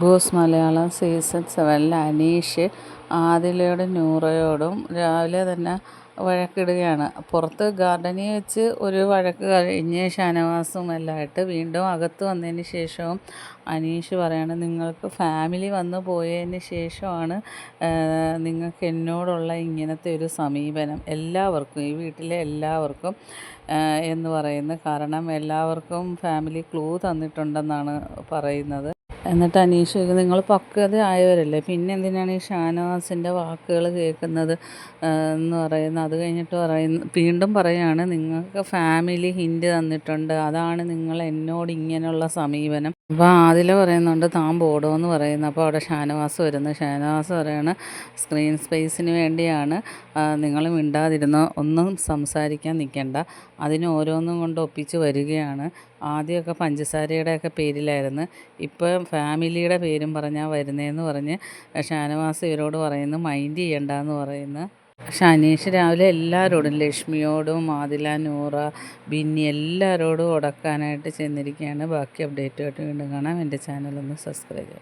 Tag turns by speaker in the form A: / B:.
A: Boss Malayalam season 7 Aneesh ആദിലയോടും നൂറയോടും രാവിലെ തന്നെ വഴക്കിടുകയാണ്. പുറത്ത് ഗാർഡനിൽ വെച്ച് ഒരു വഴക്ക് കഴിഞ്ഞ് ഷാനവാസും എല്ലാമായിട്ട് വീണ്ടും അകത്ത് വന്നതിന് ശേഷവും അനീഷ് പറയാണ്, നിങ്ങൾക്ക് ഫാമിലി വന്നു പോയതിന് ശേഷമാണ് നിങ്ങൾക്ക് എന്നോടുള്ള ഇങ്ങനത്തെ ഒരു സമീപനം എല്ലാവർക്കും, ഈ വീട്ടിലെ എല്ലാവർക്കും എന്ന് പറയുന്നത്. കാരണം എല്ലാവർക്കും ഫാമിലി ക്ലൂ തന്നിട്ടുണ്ടെന്നാണ് പറയുന്നത്. എന്നിട്ട് അനീഷ് ചോദിക്കും, നിങ്ങൾ പക്വതയായവരല്ലേ, പിന്നെ എന്തിനാണ് ഈ ഷാനവാസിൻ്റെ വാക്കുകൾ കേൾക്കുന്നത് എന്ന് പറയുന്നത്. അത് കഴിഞ്ഞിട്ട് വീണ്ടും പറയുകയാണ്, നിങ്ങൾക്ക് ഫാമിലി ഹിൻറ്റ് തന്നിട്ടുണ്ട്, അതാണ് നിങ്ങൾ എന്നോട് ഇങ്ങനെയുള്ള സമീപനം. അപ്പോൾ ആദില പറയുന്നുണ്ട്, താൻ പോടോ എന്ന് പറയുന്നു. അപ്പോൾ അവിടെ ഷാനവാസ് വരുന്നു. ഷാനവാസ് പറയാണ്, സ്ക്രീൻ സ്പേസിന് വേണ്ടിയാണ്, നിങ്ങൾ മിണ്ടാതിരുന്ന് ഒന്നും സംസാരിക്കാൻ നിൽക്കണ്ട, അതിന് ഓരോന്നും കൊണ്ട് ഒപ്പിച്ച് വരികയാണ്. ആദ്യമൊക്കെ പഞ്ചസാരയുടെയൊക്കെ പേരിലായിരുന്നു, ഇപ്പം ഫാമിലിയുടെ പേരും പറഞ്ഞാൽ വരുന്നതെന്ന് പറഞ്ഞ് ഷാനവാസ് ഇവരോട് പറയുന്നു, മൈൻഡ് ചെയ്യണ്ടെന്ന് പറയുന്നു. പക്ഷെ അനീഷ് രാവിലെ എല്ലാവരോടും, ലക്ഷ്മിയോടും ആദില, നൂറ, ബിന്നി എല്ലാവരോടും ഉടക്കാനായിട്ട് ചെന്നിരിക്കുകയാണ്. ബാക്കി അപ്ഡേറ്റുമായിട്ട് വീണ്ടും കാണാം. എൻ്റെ ചാനലൊന്ന് സബ്സ്ക്രൈബ് ചെയ്യാം.